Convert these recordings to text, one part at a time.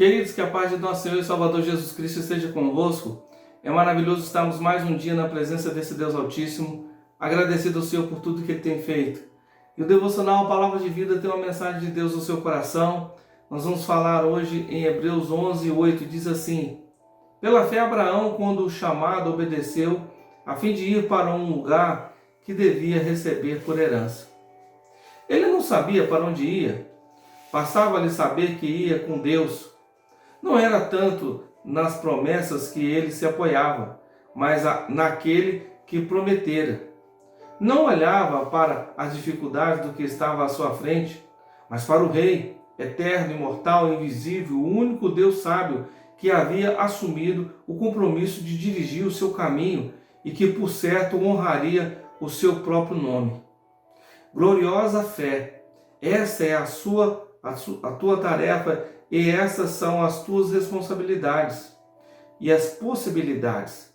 Queridos, que a paz de nosso Senhor e Salvador Jesus Cristo esteja convosco. É maravilhoso estarmos mais um dia na presença desse Deus Altíssimo, agradecido ao Senhor por tudo que Ele tem feito. E o devocional Palavra de Vida tem uma mensagem de Deus no seu coração. Nós vamos falar hoje em Hebreus 11:8, diz assim: Pela fé Abraão, quando chamado, obedeceu, a fim de ir para um lugar que devia receber por herança. Ele não sabia para onde ia, bastava-lhe saber que ia com Deus. Não era tanto nas promessas que ele se apoiava, mas naquele que prometera. Não olhava para as dificuldades do que estava à sua frente, mas para o Rei, eterno, imortal, invisível, o único Deus sábio que havia assumido o compromisso de dirigir o seu caminho e que, por certo, honraria o seu próprio nome. Gloriosa fé, essa é a tua tarefa e essas são as tuas responsabilidades e as possibilidades.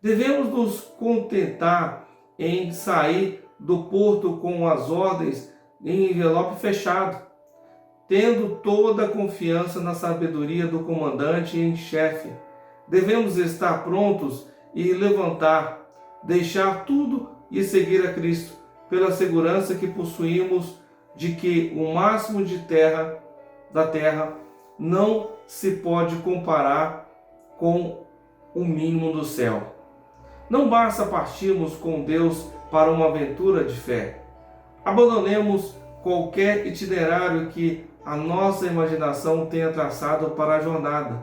Devemos nos contentar em sair do porto com as ordens em envelope fechado, tendo toda a confiança na sabedoria do comandante em chefe. Devemos estar prontos e levantar, deixar tudo e seguir a Cristo, pela segurança que possuímos de que o máximo da terra não se pode comparar com o mínimo do céu. Não basta partirmos com Deus para uma aventura de fé. Abandonemos qualquer itinerário que a nossa imaginação tenha traçado para a jornada.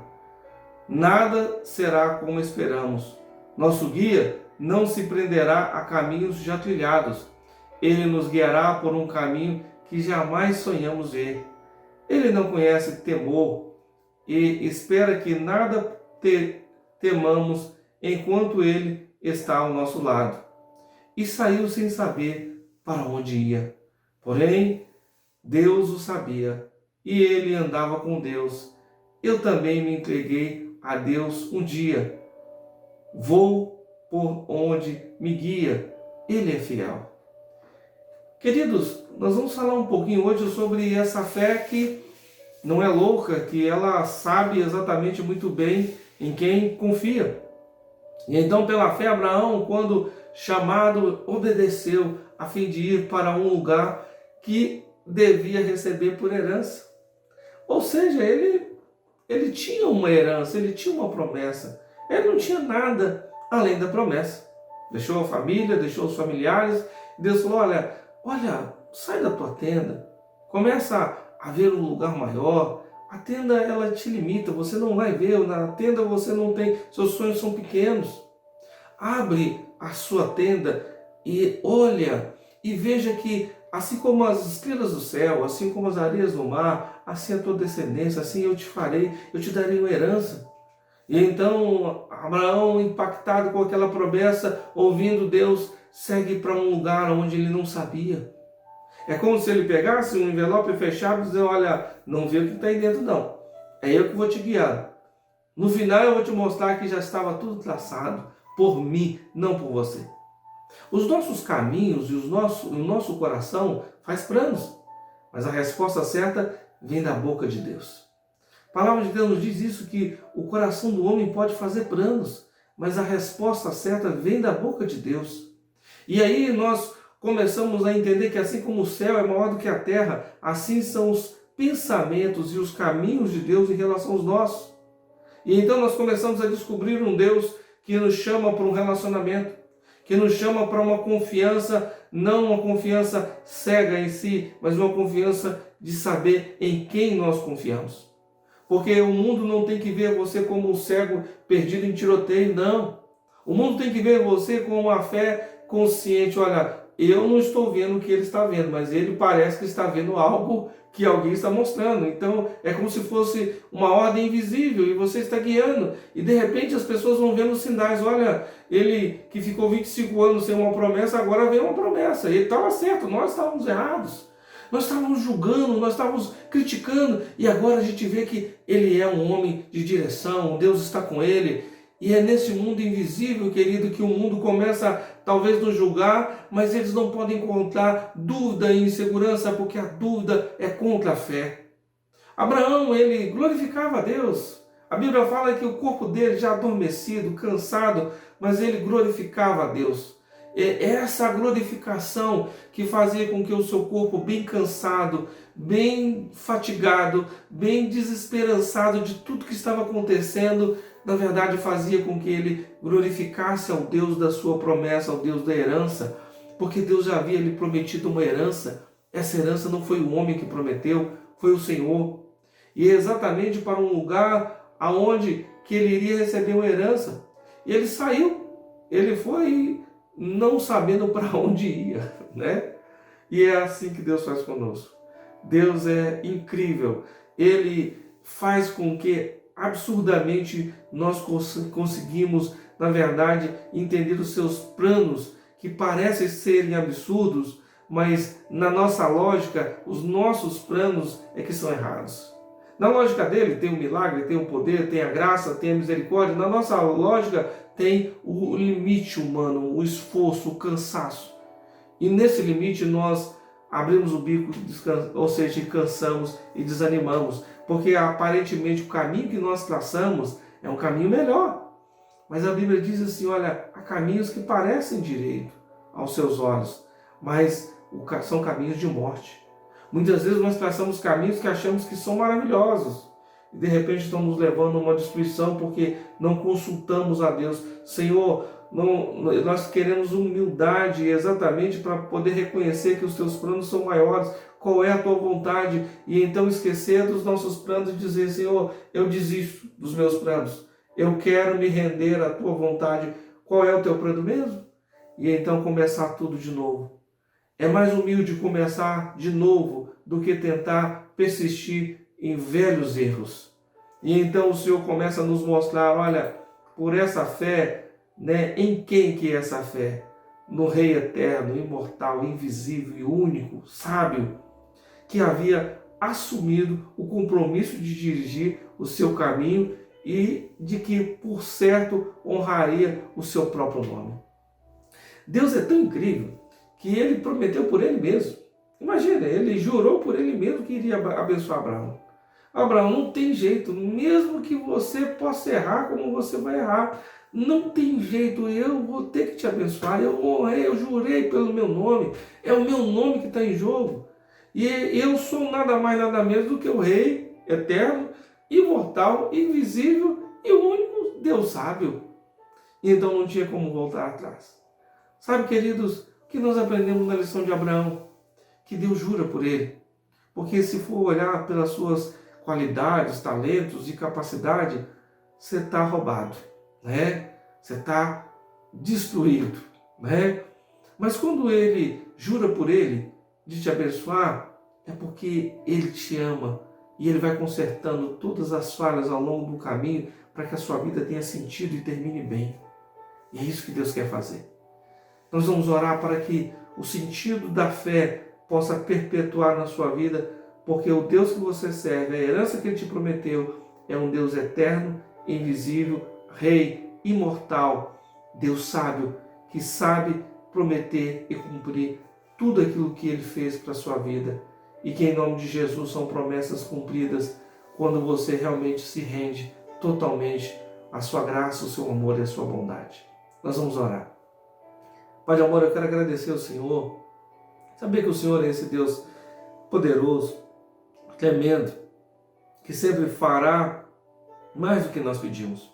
Nada será como esperamos. Nosso guia não se prenderá a caminhos já trilhados. Ele nos guiará por um caminho que jamais sonhamos ver. Ele não conhece temor e espera que nada temamos enquanto Ele está ao nosso lado. E saiu sem saber para onde ia. Porém, Deus o sabia e ele andava com Deus. Eu também me entreguei a Deus um dia. Vou por onde me guia. Ele é fiel. Queridos, nós vamos falar um pouquinho hoje sobre essa fé que não é louca, que ela sabe exatamente muito bem em quem confia. E então, pela fé, Abraão, quando chamado, obedeceu a fim de ir para um lugar que devia receber por herança. Ou seja, ele tinha uma herança, ele tinha uma promessa. Ele não tinha nada além da promessa. Deixou a família, deixou os familiares. Deus falou, olha, sai da tua tenda, começa a ver um lugar maior. A tenda, ela te limita, você não vai ver, na tenda você não tem, seus sonhos são pequenos. Abre a sua tenda e olha e veja que assim como as estrelas do céu, assim como as areias do mar, assim a tua descendência, assim eu te farei, eu te darei uma herança. E então Abraão, impactado com aquela promessa, ouvindo Deus, segue para um lugar onde ele não sabia. É como se ele pegasse um envelope fechado e dizer, olha, não vê o que está aí dentro não. É eu que vou te guiar. No final eu vou te mostrar que já estava tudo traçado por mim, não por você. Os nossos caminhos e o nosso coração faz planos, mas a resposta certa vem da boca de Deus. A palavra de Deus nos diz isso, que o coração do homem pode fazer planos, mas a resposta certa vem da boca de Deus. E aí nós começamos a entender que assim como o céu é maior do que a terra, assim são os pensamentos e os caminhos de Deus em relação aos nossos. E então nós começamos a descobrir um Deus que nos chama para um relacionamento, que nos chama para uma confiança, não uma confiança cega em si, mas uma confiança de saber em quem nós confiamos. Porque o mundo não tem que ver você como um cego perdido em tiroteio, não. O mundo tem que ver você com uma fé consciente. Olha, eu não estou vendo o que ele está vendo, mas ele parece que está vendo algo que alguém está mostrando. Então é como se fosse uma ordem invisível e você está guiando. E de repente as pessoas vão vendo sinais. Olha, ele que ficou 25 anos sem uma promessa, agora vem uma promessa. Ele estava certo, nós estávamos errados. Nós estávamos julgando, nós estávamos criticando. E agora a gente vê que ele é um homem de direção, Deus está com ele. E é nesse mundo invisível, querido, que o mundo começa talvez nos julgar, mas eles não podem encontrar dúvida e insegurança, porque a dúvida é contra a fé. Abraão, ele glorificava a Deus. A Bíblia fala que o corpo dele já adormecido, cansado, mas ele glorificava a Deus. É essa glorificação que fazia com que o seu corpo bem cansado, bem fatigado, bem desesperançado de tudo que estava acontecendo, na verdade fazia com que ele glorificasse ao Deus da sua promessa, ao Deus da herança, porque Deus já havia lhe prometido uma herança. Essa herança não foi o homem que prometeu, foi o Senhor. E é exatamente para um lugar aonde que ele iria receber uma herança. E ele saiu, ele foi não sabendo para onde ia, né? E é assim que Deus faz conosco. Deus é incrível. Ele faz com que absurdamente nós conseguimos, na verdade, entender os seus planos, que parecem serem absurdos, mas na nossa lógica, os nossos planos é que são errados. Na lógica dele tem o milagre, tem o poder, tem a graça, tem a misericórdia. Na nossa lógica tem o limite humano, o esforço, o cansaço. E nesse limite nós abrimos o bico, ou seja, cansamos e desanimamos, porque aparentemente o caminho que nós traçamos é um caminho melhor. Mas a Bíblia diz assim, olha, há caminhos que parecem direito aos seus olhos, mas são caminhos de morte. Muitas vezes nós traçamos caminhos que achamos que são maravilhosos e de repente estamos levando a uma destruição porque não consultamos a Deus. Senhor, nós queremos humildade exatamente para poder reconhecer que os teus planos são maiores, qual é a tua vontade, e então esquecer dos nossos planos e dizer, Senhor, eu desisto dos meus planos, eu quero me render à tua vontade, qual é o teu plano mesmo? E então começar tudo de novo. É mais humilde começar de novo do que tentar persistir em velhos erros. E então o Senhor começa a nos mostrar, olha, por essa fé, né, em quem que é essa fé? No Rei eterno, imortal, invisível e único, sábio, que havia assumido o compromisso de dirigir o seu caminho e de que, por certo, honraria o seu próprio nome. Deus é tão incrível que ele prometeu por ele mesmo. Imagina, ele jurou por ele mesmo que iria abençoar Abraão. Abraão, não tem jeito, mesmo que você possa errar como você vai errar, não tem jeito, eu vou ter que te abençoar, eu honrei, eu jurei pelo meu nome, é o meu nome que está em jogo. E eu sou nada mais, nada menos do que o Rei eterno, imortal, invisível e o único Deus sábio. E então não tinha como voltar atrás. Sabe, queridos, que nós aprendemos na lição de Abraão, que Deus jura por ele, porque se for olhar pelas suas qualidades, talentos e capacidade, você está roubado, né? Você está destruído, né? Mas quando ele jura por ele de te abençoar, é porque ele te ama e ele vai consertando todas as falhas ao longo do caminho para que a sua vida tenha sentido e termine bem. E é isso que Deus quer fazer. Nós vamos orar para que o sentido da fé possa perpetuar na sua vida, porque o Deus que você serve, a herança que Ele te prometeu, é um Deus eterno, invisível, Rei, imortal, Deus sábio, que sabe prometer e cumprir tudo aquilo que Ele fez para a sua vida. E que em nome de Jesus são promessas cumpridas quando você realmente se rende totalmente à sua graça, ao seu amor e à sua bondade. Nós vamos orar. Pai de amor, eu quero agradecer ao Senhor, saber que o Senhor é esse Deus poderoso, tremendo, que sempre fará mais do que nós pedimos.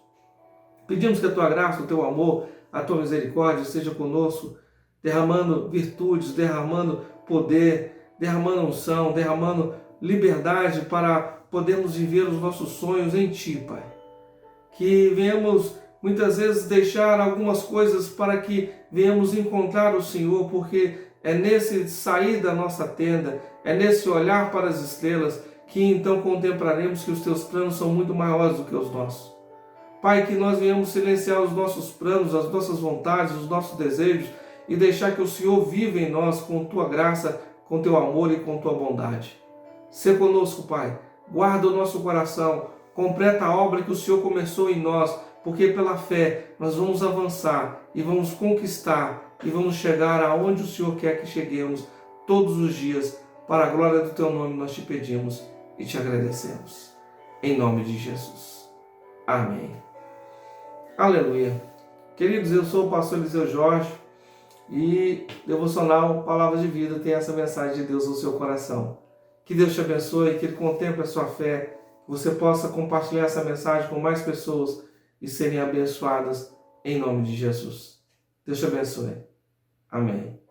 Pedimos que a Tua graça, o Teu amor, a Tua misericórdia seja conosco, derramando virtudes, derramando poder, derramando unção, derramando liberdade para podermos viver os nossos sonhos em Ti, Pai. Que venhamos muitas vezes deixar algumas coisas para que venhamos encontrar o Senhor, porque é nesse sair da nossa tenda, é nesse olhar para as estrelas, que então contemplaremos que os Teus planos são muito maiores do que os nossos. Pai, que nós venhamos silenciar os nossos planos, as nossas vontades, os nossos desejos e deixar que o Senhor viva em nós com Tua graça, com Teu amor e com Tua bondade. Sê conosco, Pai. Guarda o nosso coração, completa a obra que o Senhor começou em nós, porque pela fé nós vamos avançar e vamos conquistar e vamos chegar aonde o Senhor quer que cheguemos todos os dias. Para a glória do Teu nome nós te pedimos. e te agradecemos. Em nome de Jesus. Amém. Aleluia. Queridos, eu sou o pastor Eliseu Jorge e Devocional Palavras de Vida tem essa mensagem de Deus no seu coração. Que Deus te abençoe, que Ele contemple a sua fé, que você possa compartilhar essa mensagem com mais pessoas e serem abençoadas em nome de Jesus. Deus te abençoe. Amém.